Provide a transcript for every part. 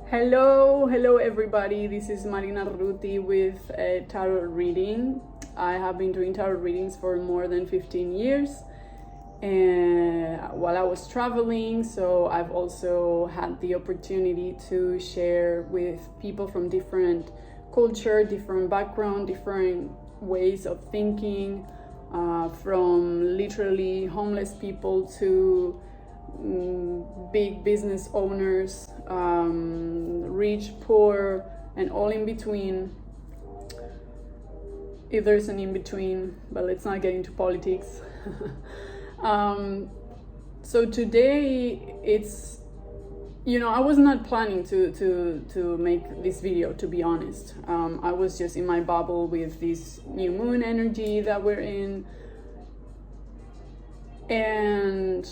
Hello everybody. This is Marina Ruti with a tarot reading. I have been doing tarot readings for more than 15 years while I was traveling, so I've also had the opportunity to share with people from different culture, different background, different ways of thinking, from literally homeless people to big business owners, rich, poor, and all in between, if there's an in between, but let's not get into politics. So today it's, I was not planning to make this video, to be honest. I was just in my bubble with this new moon energy that we're in, and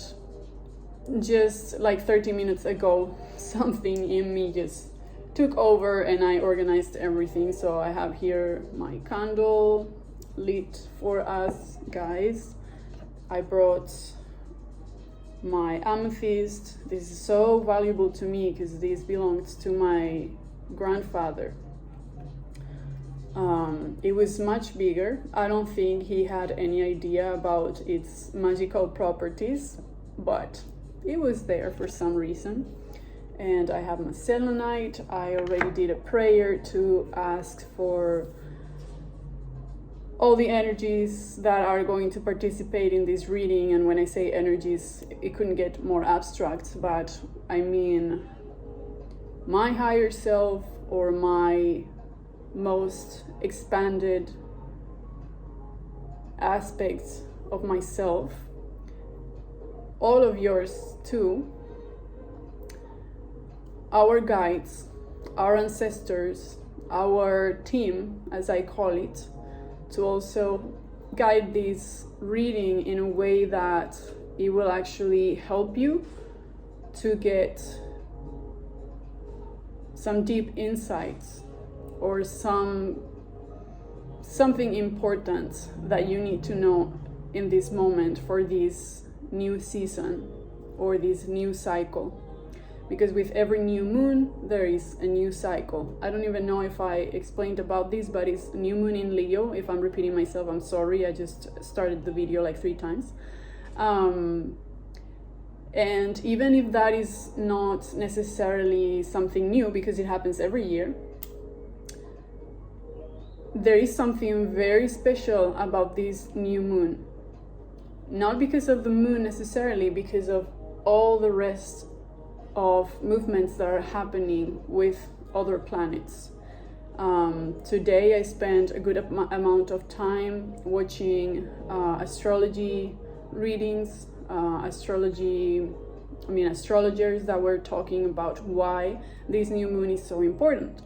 just like 30 minutes ago, something in me just took over and I organized everything. So I have here my candle lit for us guys. I brought my amethyst. This is so valuable to me because this belongs to my grandfather. It was much bigger. I don't think he had any idea about its magical properties, but it was there for some reason. And I have my selenite. I already did a prayer to ask for all the energies that are going to participate in this reading. And when I say energies, it couldn't get more abstract, but I mean my higher self or my most expanded aspects of myself, all of yours too, our guides, our ancestors, our team, as I call it, to also guide this reading in a way that it will actually help you to get some deep insights or something important that you need to know in this moment for this new season or this new cycle. Because with every new moon there is a new cycle. I don't even know if I explained about this, but it's new moon in Leo. If I'm repeating myself, I'm sorry. I just started the video like 3 times. And even if that is not necessarily something new, because it happens every year, there is something very special about this new moon. Not because of the moon necessarily, because of all the rest of movements that are happening with other planets. Today I spent a good amount of time watching astrology readings, astrologers that were talking about why this new moon is so important.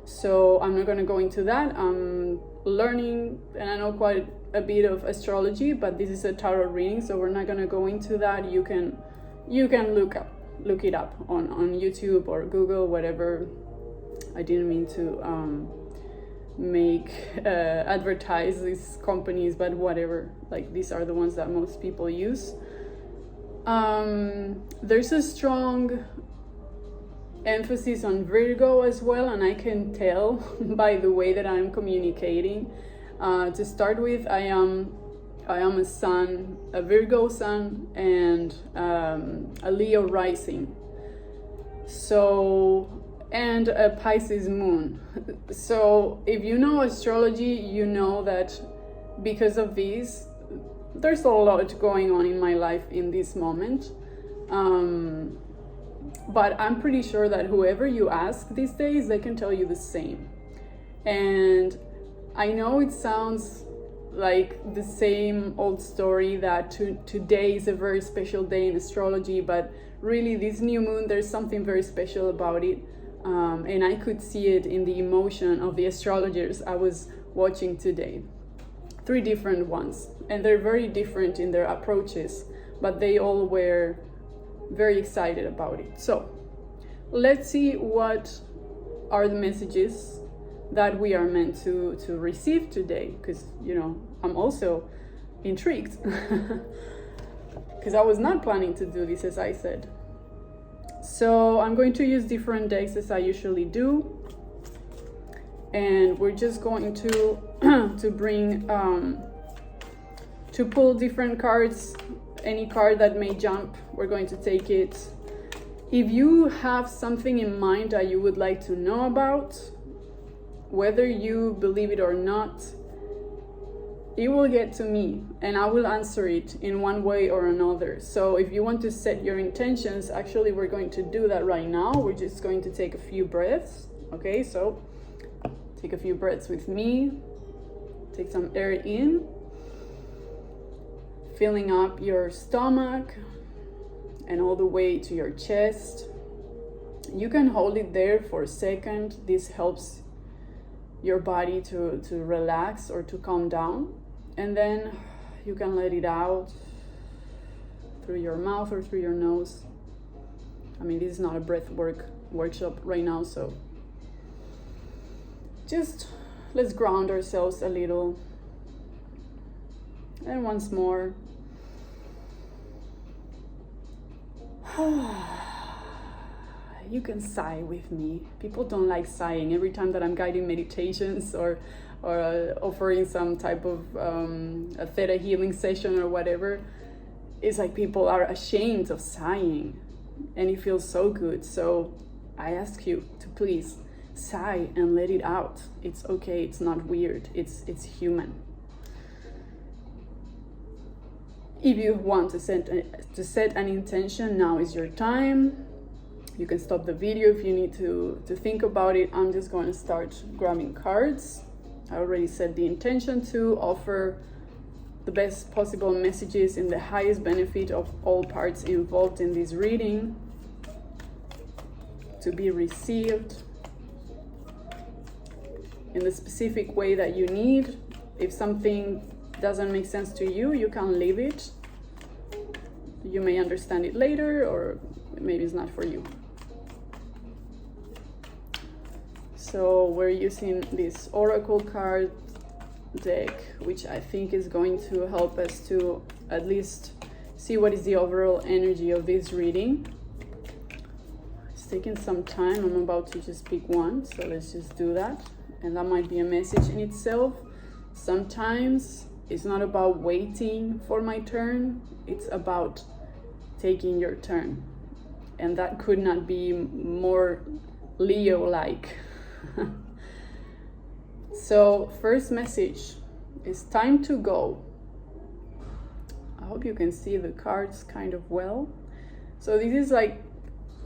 So I'm not going to go into that. I'm learning and I know quite a bit of astrology, but this is a tarot reading, so we're not going to go into that. You can look it up on YouTube or Google, whatever. I didn't mean to advertise these companies, but whatever, like these are the ones that most people use. There's a strong emphasis on Virgo as well, and I can tell by the way that I'm communicating. To start with, I am a sun, a Virgo sun, and a Leo rising. So, and a Pisces moon. So if you know astrology, you know that because of these, there's a lot going on in my life in this moment. But I'm pretty sure that whoever you ask these days, they can tell you the same. And I know it sounds like the same old story that today is a very special day in astrology, but really this new moon, there's something very special about it. And I could see it in the emotion of the astrologers I was watching today. 3 different ones, and they're very different in their approaches, but they all were very excited about it. So let's see what are the messages that we are meant to receive today, because I'm also intrigued because I was not planning to do this, as I said. So I'm going to use different decks as I usually do, and we're just going to to pull different cards. Any card that may jump, we're going to take it. If you have something in mind that you would like to know about, whether you believe it or not, it will get to me and I will answer it in one way or another. So if you want to set your intentions, actually we're going to do that right now. We're just going to take a few breaths. Okay, so take a few breaths with me. Take some air in, filling up your stomach and all the way to your chest. You can hold it there for a second. This helps your body to relax or to calm down. And then you can let it out through your mouth or through your nose. I mean, this is not a breath workshop right now, so just let's ground ourselves a little. And once more. You can sigh with me. People don't like sighing. Every time that I'm guiding meditations or offering some type of a theta healing session or whatever, it's like people are ashamed of sighing, and it feels so good. So I ask you to please sigh and let it out. It's okay. It's not weird. It's human. If you want to set an intention, now is your time. You can stop the video if you need to think about it. I'm just going to start grabbing cards. I already set the intention to offer the best possible messages in the highest benefit of all parts involved in this reading, to be received in the specific way that you need. If something doesn't make sense to you, you can leave it. You may understand it later, or maybe it's not for you. So we're using this Oracle card deck, which I think is going to help us to at least see what is the overall energy of this reading. It's taking some time. I'm about to just pick one, so let's just do that. And that might be a message in itself. Sometimes it's not about waiting for my turn, it's about taking your turn. And that could not be more Leo-like. So first message is time to go. I hope you can see the cards kind of well. So this is like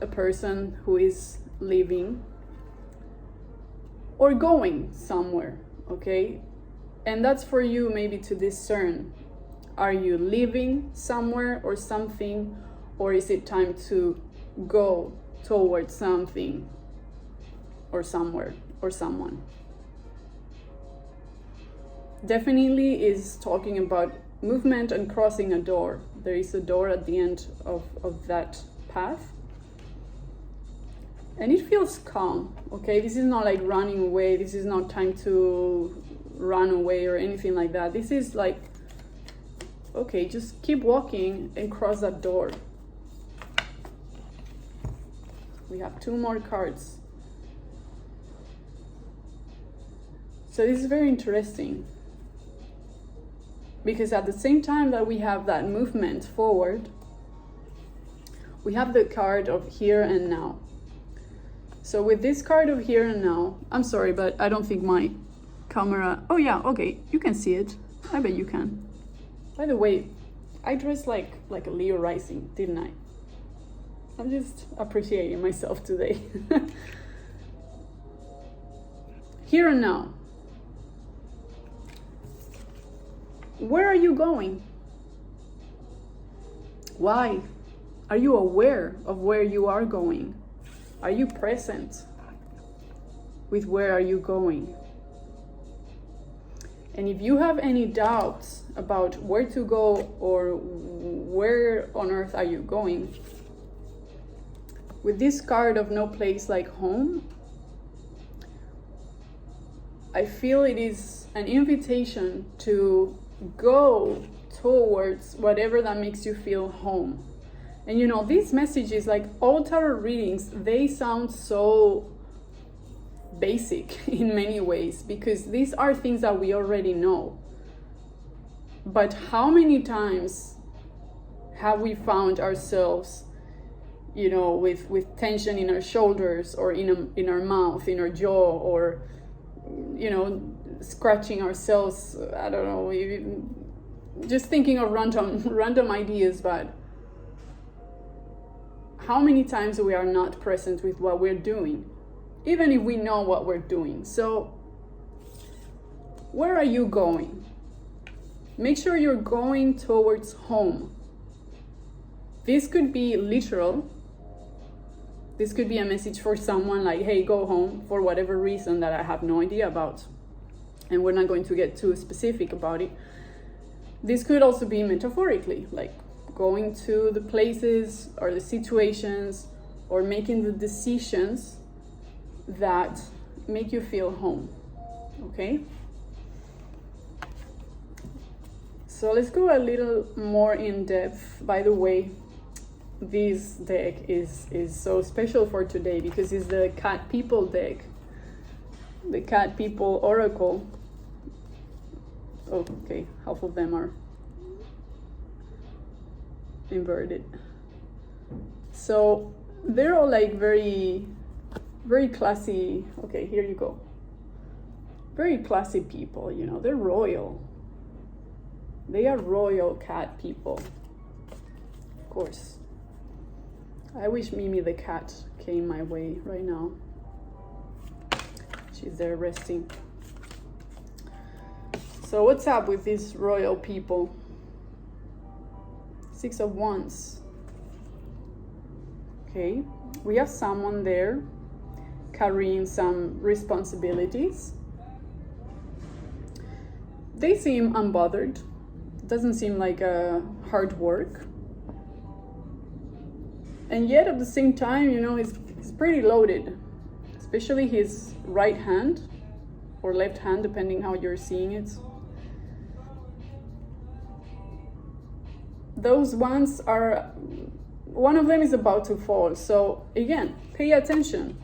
a person who is leaving or going somewhere, okay? And that's for you maybe to discern. Are you leaving somewhere or something, or is it time to go towards something or somewhere or someone? Definitely is talking about movement and crossing a door. There is a door at the end of that path. And it feels calm, okay? This is not like running away. This is not time to run away or anything like that. This is like, okay, just keep walking and cross that door. We have two more cards. So this is very interesting, because at the same time that we have that movement forward, we have the card of here and now. So with this card of here and now, I'm sorry, but I don't think my camera, oh yeah, okay, you can see it. I bet you can. By the way, I dressed like a Leo rising, didn't I? I'm just appreciating myself today. Here and now. Where are you going? Why? Are you aware of where you are going? Are you present with where are you going? And if you have any doubts about where to go or where on earth are you going, with this card of no place like home, I feel it is an invitation to go towards whatever that makes you feel home. And you know, these messages, like all tarot readings, they sound so basic in many ways, because these are things that we already know. But how many times have we found ourselves, you know, with tension in our shoulders, or in our mouth, in our jaw, or, you know, scratching ourselves, I don't know, even just thinking of random ideas. But how many times we are not present with what we're doing, even if we know what we're doing? So where are you going? Make sure you're going towards home. This could be literal. This could be a message for someone like, hey, go home, for whatever reason that I have no idea about. And we're not going to get too specific about it. This could also be metaphorically, like going to the places or the situations, or making the decisions that make you feel home. Okay? So let's go a little more in depth. By the way, this deck is so special for today because it's the Cat People deck, the Cat People Oracle. Oh, okay, half of them are inverted. So they're all like very, very classy. Okay, here you go. Very classy people, you know, they're royal. They are royal cat people, of course. I wish Mimi the cat came my way right now. She's there resting. So what's up with these royal people? 6 of Wands. Okay, we have someone there carrying some responsibilities. They seem unbothered. Doesn't seem like a hard work. And yet at the same time, you know, he's pretty loaded, especially his right hand or left hand, depending how you're seeing it. Those ones are, one of them is about to fall. So again, pay attention.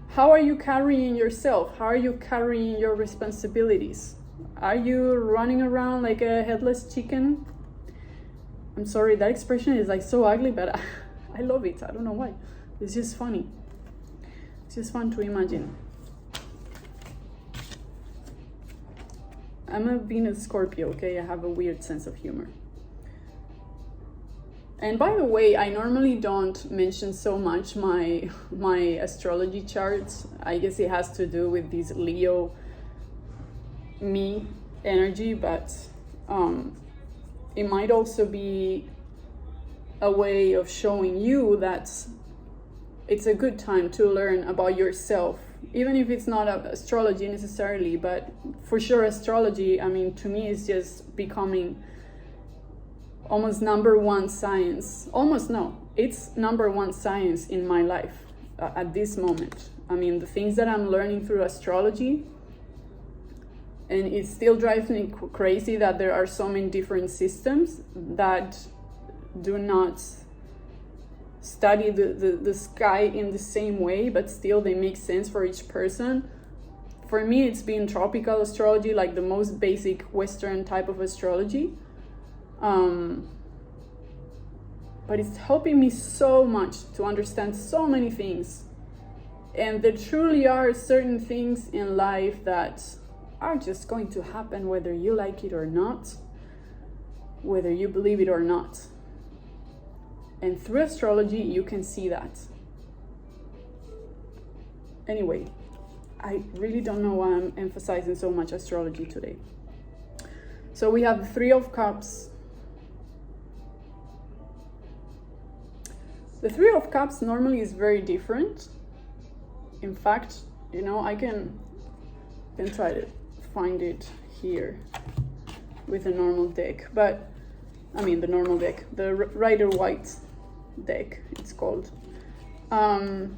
How are you carrying yourself? How are you carrying your responsibilities? Are you running around like a headless chicken? I'm sorry, that expression is like so ugly, but I love it. I don't know why. It's just funny. It's just fun to imagine. I'm a Venus Scorpio, okay? I have a weird sense of humor. And by the way, I normally don't mention so much my astrology charts. I guess it has to do with this Leo me energy, but it might also be a way of showing you that it's a good time to learn about yourself, even if it's not astrology necessarily, but for sure astrology, I mean, to me, is just becoming almost number one science. Almost, no, it's number one science in my life at this moment. I mean, the things that I'm learning through astrology, and it still drives me crazy that there are so many different systems that do not study the sky in the same way, but still they make sense for each person. For me, it's been tropical astrology, like the most basic Western type of astrology. But it's helping me so much to understand so many things. And there truly are certain things in life that are just going to happen whether you like it or not, whether you believe it or not. And through astrology, you can see that. Anyway, I really don't know why I'm emphasizing so much astrology today. So we have the Three of Cups. The Three of Cups normally is very different. In fact, you know, I can try to find it here with a normal deck, but I mean the normal deck, the Rider-Waite deck, it's called. In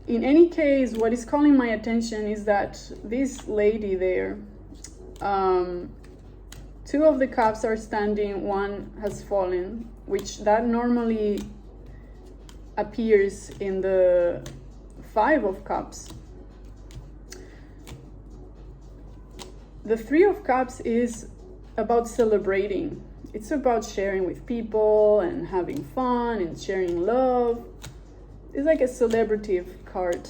any case, what is calling my attention is that this lady there 2 of the cups are standing, 1 has fallen, which that normally appears in the 5 of cups. The 3 of cups is about celebrating. It's about sharing with people and having fun and sharing love. It's like a celebrative card.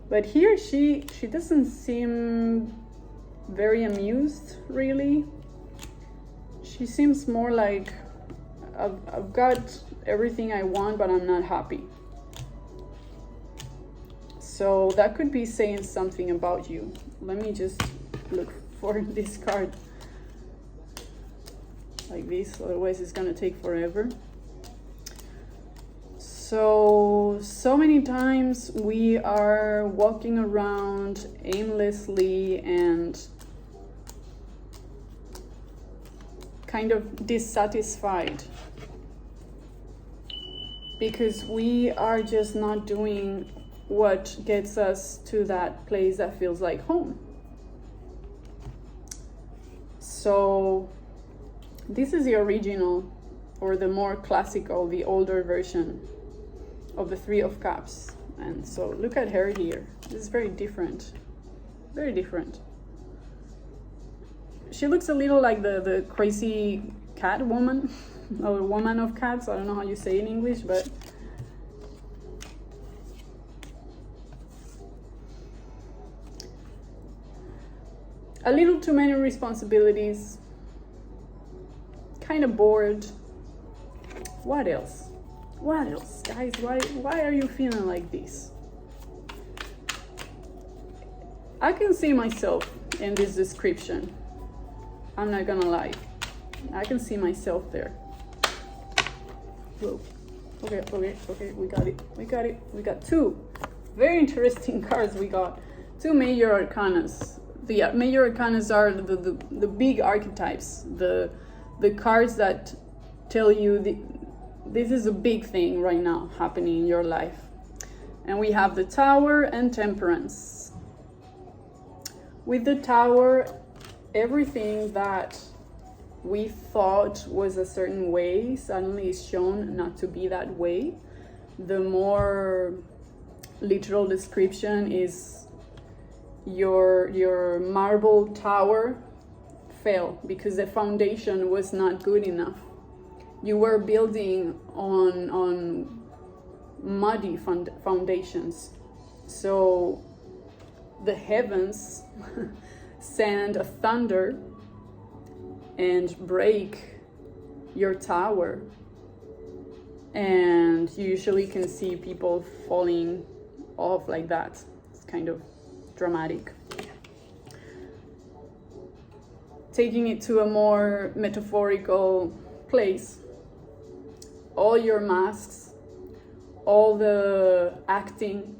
But here she doesn't seem very amused, really. She seems more like, I've got everything I want, but I'm not happy. So that could be saying something about you. Let me just look for this card like this, otherwise it's gonna take forever. So many times we are walking around aimlessly and kind of dissatisfied because we are just not doing what gets us to that place that feels like home. So this is the original, or the more classical, the older version of the 3 of Cups. And so look at her here. This is very different. Very different. She looks a little like the crazy cat woman, or woman of cats. I don't know how you say in English, but a little too many responsibilities, kind of bored. What else? What else, guys? Why are you feeling like this? I can see myself in this description. I'm not gonna lie. I can see myself there. Whoa. Okay, we got it. We got 2 very interesting cards. We got 2 major arcanas. The major arcanas are the big archetypes, the cards that tell you this is a big thing right now happening in your life. And we have the Tower and Temperance. With the Tower, everything that we thought was a certain way suddenly is shown not to be that way. The more literal description is your marble tower fell because the foundation was not good enough. You were building on muddy foundations. So the heavens send a thunder and break your tower. And you usually can see people falling off like that. It's kind of dramatic. Taking it to a more metaphorical place, all your masks, all the acting,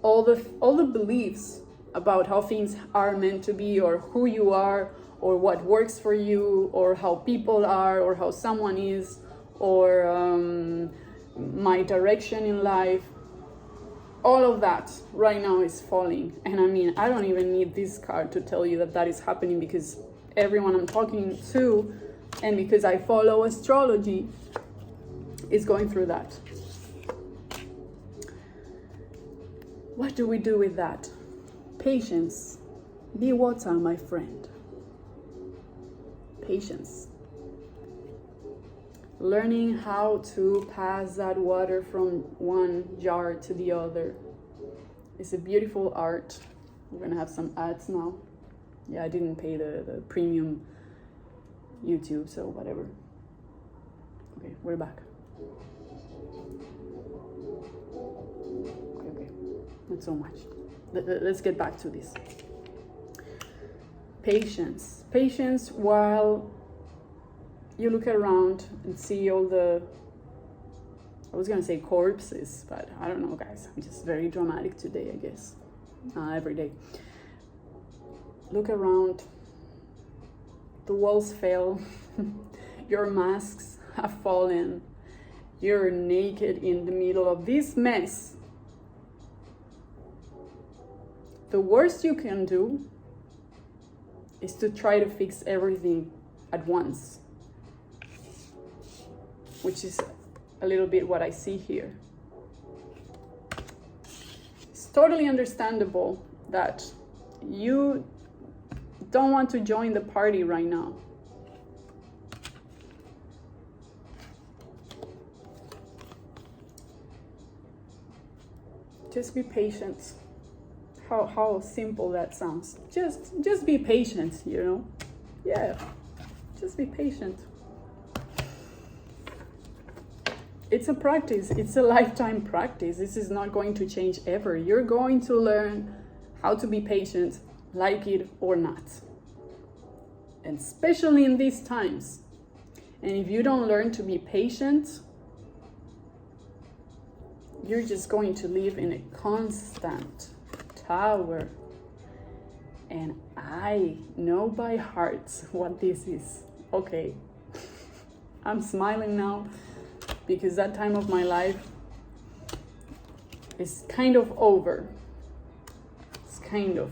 all the beliefs about how things are meant to be, or who you are, or what works for you, or how people are, or how someone is, or my direction in life, all of that right now is falling. And I mean, I don't even need this card to tell you that is happening, because everyone I'm talking to, and because I follow astrology, is going through that. What do we do with that? Patience. Be water, my friend. Patience. Learning how to pass that water from one jar to the other. It's a beautiful art. We're gonna have some ads now. Yeah, I didn't pay the premium YouTube, so whatever. Okay, we're back. Okay, not so much. Let's get back to this. Patience. Patience while you look around and see all the, I was gonna say corpses, but I don't know, guys. I'm just very dramatic today, I guess. Every day. Look around. The walls fell. Your masks have fallen. You're naked in the middle of this mess. The worst you can do is to try to fix everything at once, which is a little bit what I see here. It's totally understandable that you don't want to join the party right now. Just be patient. How simple that sounds. Just be patient, you know? Yeah, just be patient. It's a practice. It's a lifetime practice. This is not going to change ever. You're going to learn how to be patient, like it or not. And especially in these times. And if you don't learn to be patient, you're just going to live in a constant tower. And I know by heart what this is. Okay, I'm smiling now because that time of my life is kind of over. It's kind of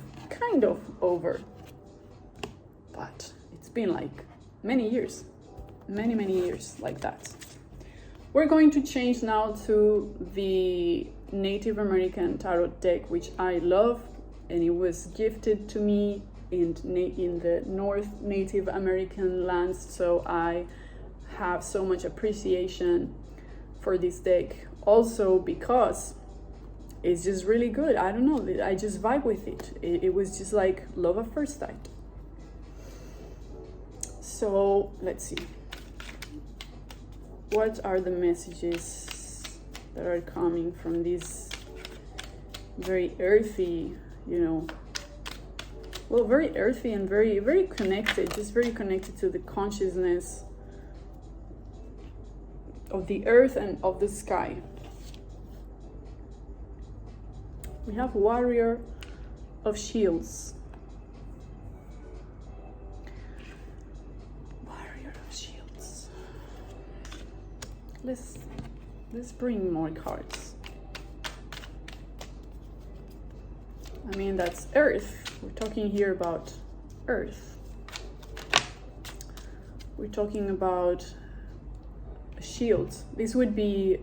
over. But it's been like many years like that. We're going to change now to the Native American Tarot deck, which I love, and it was gifted to me in the North Native American lands, so I have so much appreciation for this deck. Also because it's just really good. I don't know, I just vibe with it. It was just like love at first sight. So let's see. What are the messages that are coming from this very earthy, you know, well, very earthy and very connected, just very connected to the consciousness of the earth and of the sky. We have Warrior of Shields. Let's bring more cards. I mean, that's Earth. We're talking here about Earth. We're talking about a shield. This would be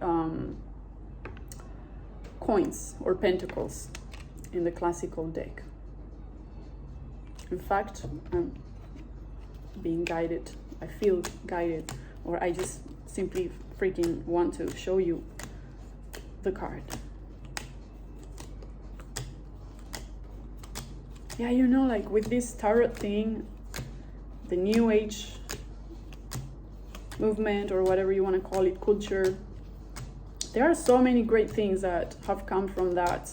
coins or pentacles in the classical deck. In fact, I'm being guided. I feel guided, or I just simply freaking want to show you the card. Yeah, you know, like with this tarot thing, the New Age movement, or whatever you want to call it, culture, there are so many great things that have come from that,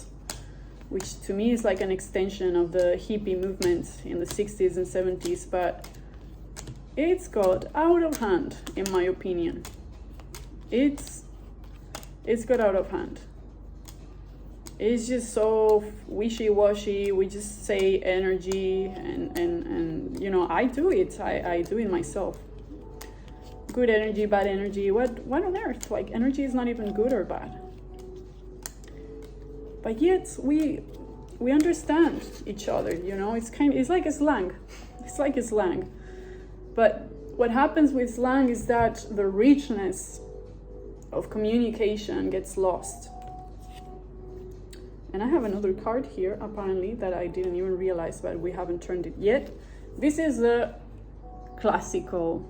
which to me is like an extension of the hippie movement in the 60s and 70s, but it's got out of hand, in my opinion. It's got out of hand. It's just so wishy-washy. We just say energy, and you know, I do it. I do it myself. Good energy, bad energy. What on earth? Like, energy is not even good or bad. But yet we understand each other. You know, it's like a slang. It's like a slang. But what happens with slang is that the richness of communication gets lost. And I have another card here, apparently, that I didn't even realize, but we haven't turned it yet. This is a classical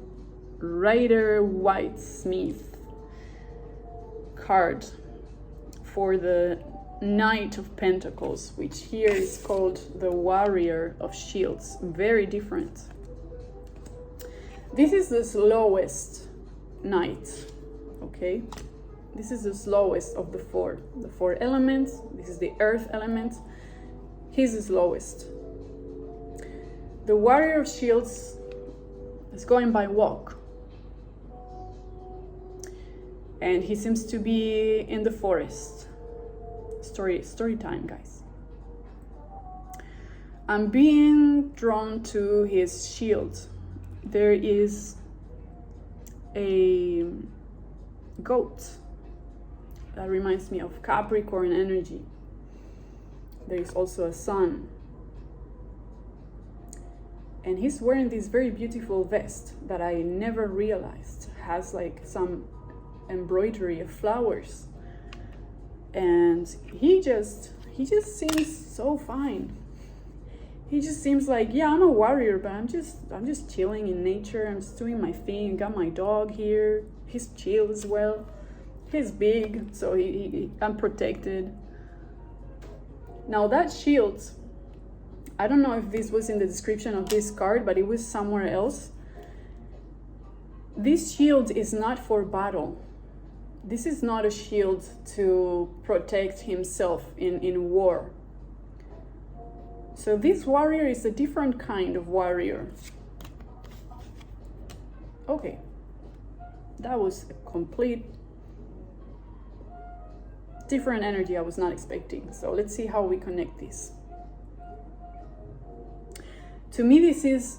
Rider-Waite-Smith card for the Knight of Pentacles, which here is called the Warrior of Shields. Very different. This is the slowest knight, okay? This is the slowest of the four elements. This is the earth element. He's the slowest. The Warrior of Shields is going by walk. And he seems to be in the forest. Story time, guys. I'm being drawn to his shield. There is a goat that reminds me of Capricorn energy. There is also a sun. And he's wearing this very beautiful vest that I never realized has like some embroidery of flowers. And he just seems so fine. He just seems like, yeah, I'm a warrior, but I'm just chilling in nature. I'm just doing my thing. Got my dog here. He's chill as well. He's big, so I'm protected. Now that shield, I don't know if this was in the description of this card, but it was somewhere else. This shield is not for battle. This is not a shield to protect himself in war. So this warrior is a different kind of warrior. Okay, that was a complete different energy I was not expecting. So let's see how we connect this. To me, this is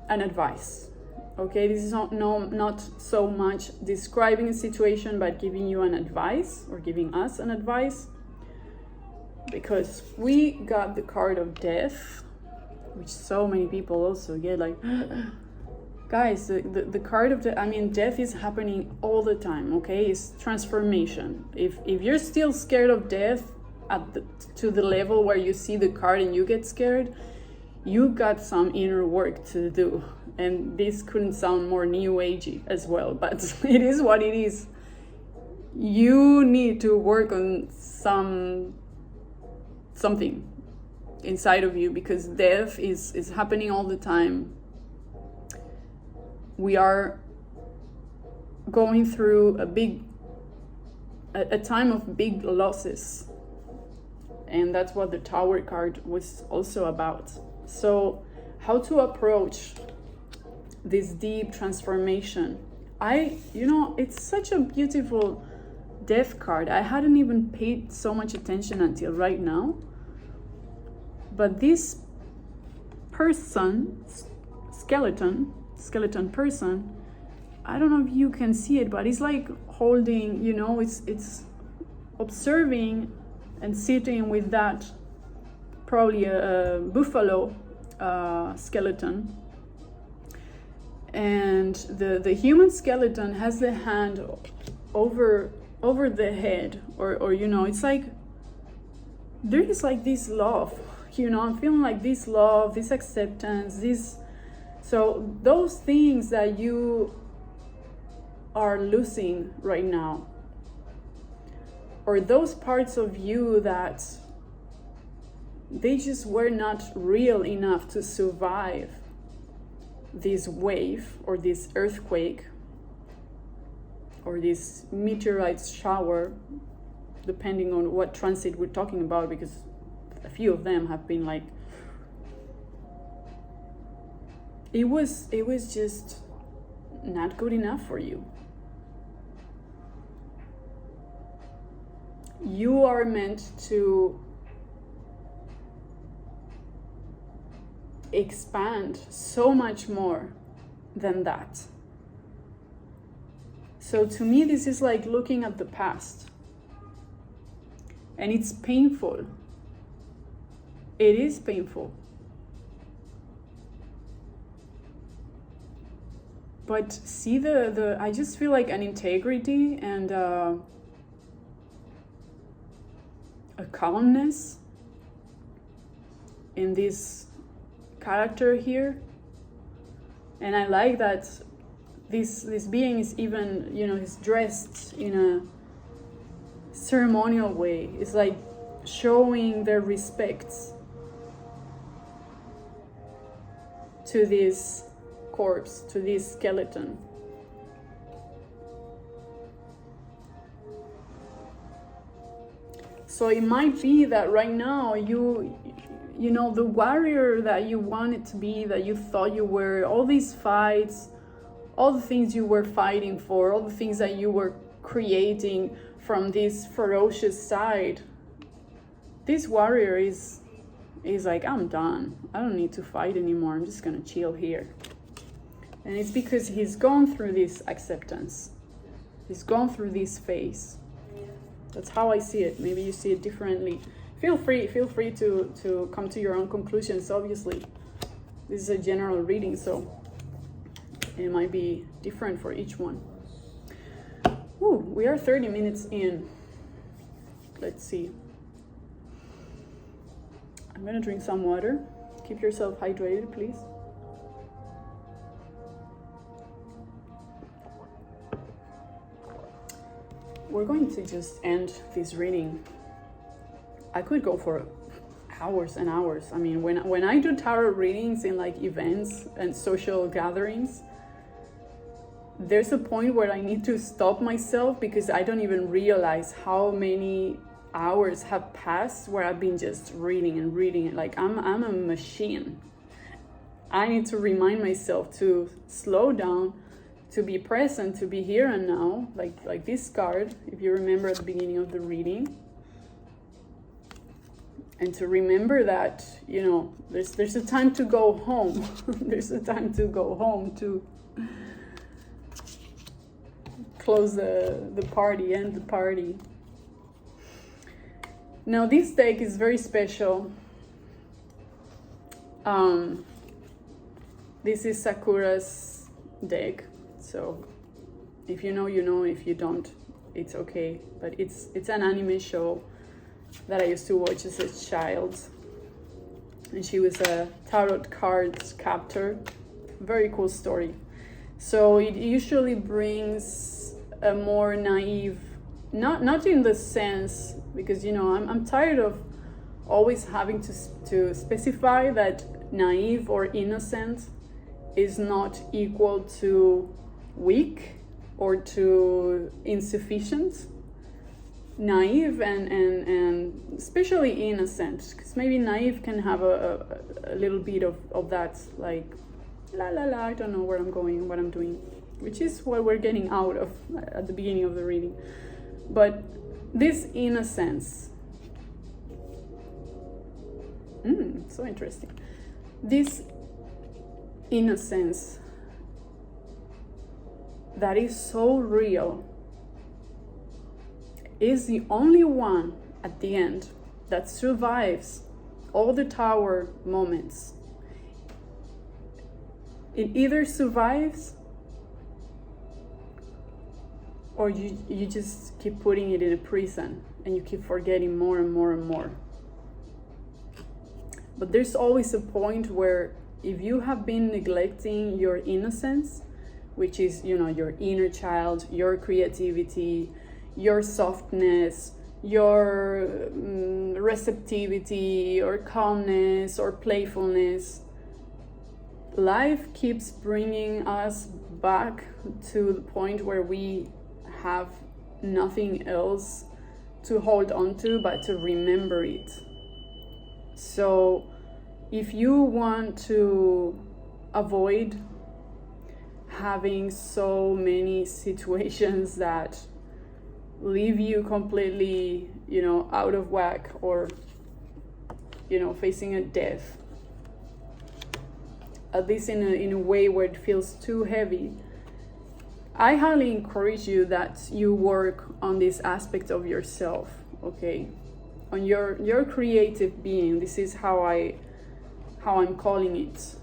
an advice. Okay, this is not so much describing a situation, but giving you an advice, or giving us an advice. Because we got the card of death, which so many people also get like, guys, the card of death, I mean, death is happening all the time, okay? It's transformation. If you're still scared of death to the level where you see the card and you get scared, you got some inner work to do. And this couldn't sound more new agey as well, but it is what it is. You need to work on something inside of you, because death is happening all the time. We are going through a time of big losses, and that's what the Tower card was also about. So how to approach this deep transformation? It's such a beautiful death card. I hadn't even paid so much attention until right now. But this person, skeleton person, I don't know if you can see it, but it's like holding, it's observing and sitting with that, probably a buffalo skeleton. And the human skeleton has the hand over the head, or it's like there is like this love, I'm feeling like this love, this acceptance, so those things that you are losing right now, or those parts of you that they just were not real enough to survive this wave, or this earthquake, or this meteorite shower, depending on what transit we're talking about, because a few of them have been like, it was just not good enough for you. You are meant to expand so much more than that. So to me, this is like looking at the past, and it's painful. It is painful. But see I just feel like an integrity and a calmness in this character here. And I like that this being is even, he's dressed in a ceremonial way. It's like showing their respects to this corpse, to this skeleton. So it might be that right now the warrior that you wanted to be, that you thought you were, all these fights, all the things you were fighting for, all the things that you were creating from this ferocious side, this warrior is like, I'm done. I don't need to fight anymore. I'm just gonna chill here. And it's because he's gone through this acceptance. He's gone through this phase. That's how I see it. Maybe you see it differently. Feel free to come to your own conclusions, obviously. this is a general reading, so it might be different for each one. Ooh, we are 30 minutes in. Let's see. I'm gonna drink some water. Keep yourself hydrated, please. We're going to just end this reading. I could go for hours and hours. I mean, when I do tarot readings in like events and social gatherings, there's a point where I need to stop myself because I don't even realize how many hours have passed where I've been just reading and reading. Like I'm a machine. I need to remind myself to slow down, to be present, to be here and now, like this card, if you remember at the beginning of the reading. And to remember that, you know, there's a time to go home. There's a time to go home, to close the party, end the party. Now this deck is very special. This is Sakura's deck. So if you know, you know. If you don't, it's okay. But it's an anime show that I used to watch as a child, and she was a tarot cards captor. Very cool story. So it usually brings a more naive, not in the sense, because you know I'm tired of always having to specify that naive or innocent is not equal to weak or to insufficient. Naive and especially innocent, because maybe naive can have a little bit of that, like la la la, I don't know where I'm going, what I'm doing, which is what we're getting out of at the beginning of the reading. But this innocence, so interesting, this innocence that is so real is the only one at the end that survives all the tower moments. It either survives or you just keep putting it in a prison and you keep forgetting more and more and more. But there's always a point where if you have been neglecting your innocence, which is, you know, your inner child, your creativity, your softness, your receptivity or calmness or playfulness, life keeps bringing us back to the point where we have nothing else to hold on to but to remember it. So if you want to avoid having so many situations that leave you completely, you know, out of whack, or, you know, facing a death, at least in a way where it feels too heavy, I highly encourage you that you work on this aspect of yourself, okay? On your creative being. This is how I'm calling it.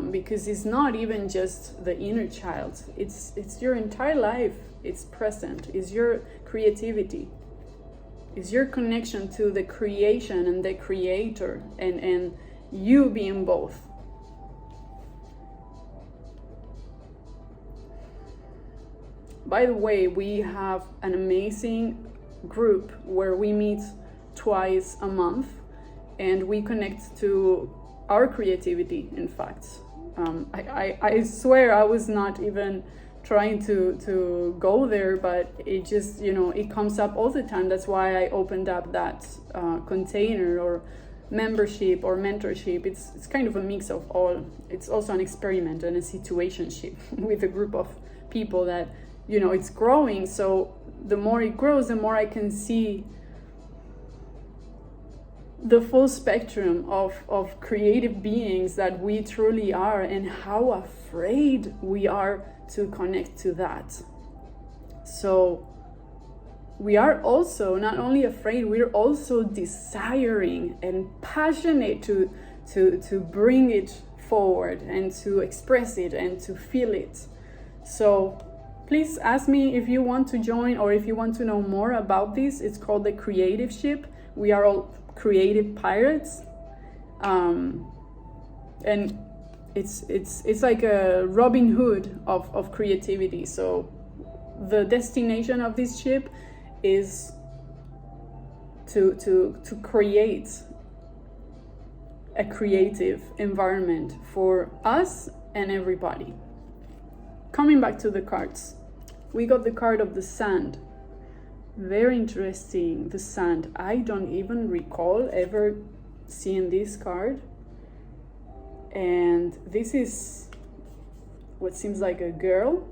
Because it's not even just the inner child, it's your entire life. It's present, it's your creativity, it's your connection to the creation and the creator, and you being both. By the way, we have an amazing group where we meet twice a month and we connect to our creativity, in fact. I swear I was not even trying to go there, but it just, you know, it comes up all the time. That's why I opened up that container, or membership or mentorship. It's kind of a mix of all. It's also an experiment and a situationship with a group of people that, you know, it's growing. So the more it grows, the more I can see the full spectrum of creative beings that we truly are, and how afraid we are to connect to that. So we are also not only afraid, we're also desiring and passionate to bring it forward and to express it and to feel it. So please ask me if you want to join or if you want to know more about this. It's called the Creative Ship. We are all creative pirates. And it's like a Robin Hood of creativity. So the destination of this ship is to create a creative environment for us and everybody. Coming back to the cards, we got the card of the Sand. Very interesting, the Sand. I don't even recall ever seeing this card. And this is what seems like a girl.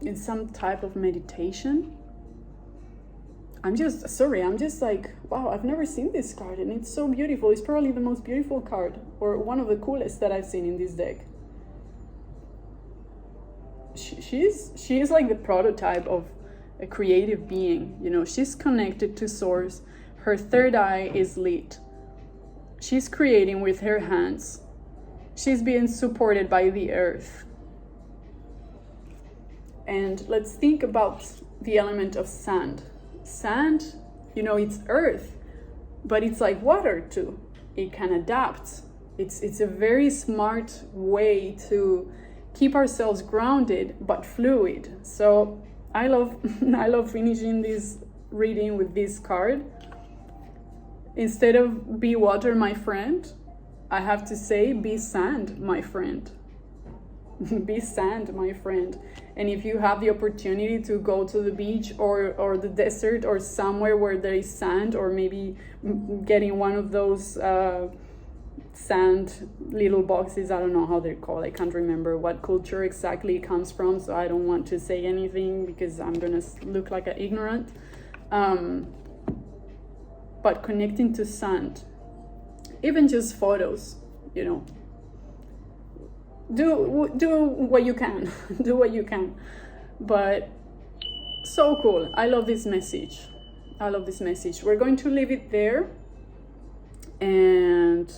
In some type of meditation. I'm just like, wow, I've never seen this card and it's so beautiful. It's probably the most beautiful card, or one of the coolest that I've seen in this deck. She is like the prototype of a creative being, you know. She's connected to source. Her third eye is lit. She's creating with her hands. She's being supported by the earth. And let's think about the element of sand. Sand, you know, it's earth, but it's like water too. It can adapt. It's a very smart way to keep ourselves grounded but fluid. So I love finishing this reading with this card. Instead of be water, my friend, I have to say be sand, my friend. Be sand, my friend. And if you have the opportunity to go to the beach or the desert or somewhere where there is sand, or maybe getting one of those sand little boxes, I don't know how they're called, I can't remember what culture exactly it comes from, so I don't want to say anything because I'm gonna look like an ignorant. But connecting to sand, even just photos, you know, do what you can. Do what you can. But so cool. I love this message. We're going to leave it there, and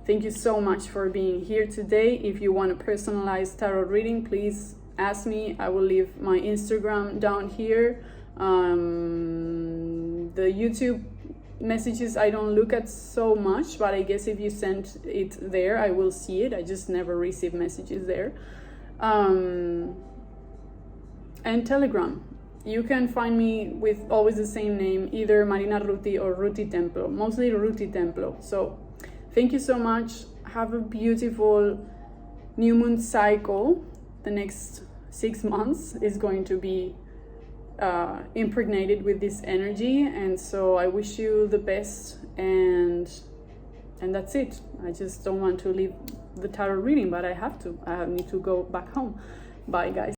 thank you so much for being here today. If you want a personalized tarot reading, please ask me. I will leave my Instagram down here. The YouTube messages I don't look at so much, but I guess if you send it there, I will see it. I just never receive messages there. And Telegram, you can find me with always the same name, either Marina Ruti or Ruti Templo, mostly Ruti Templo. So thank you so much. Have a beautiful new moon cycle. The next 6 months is going to be impregnated with this energy, and so I wish you the best, and that's it. I just don't want to leave the tarot reading, but I have to. I need to go back home. Bye guys.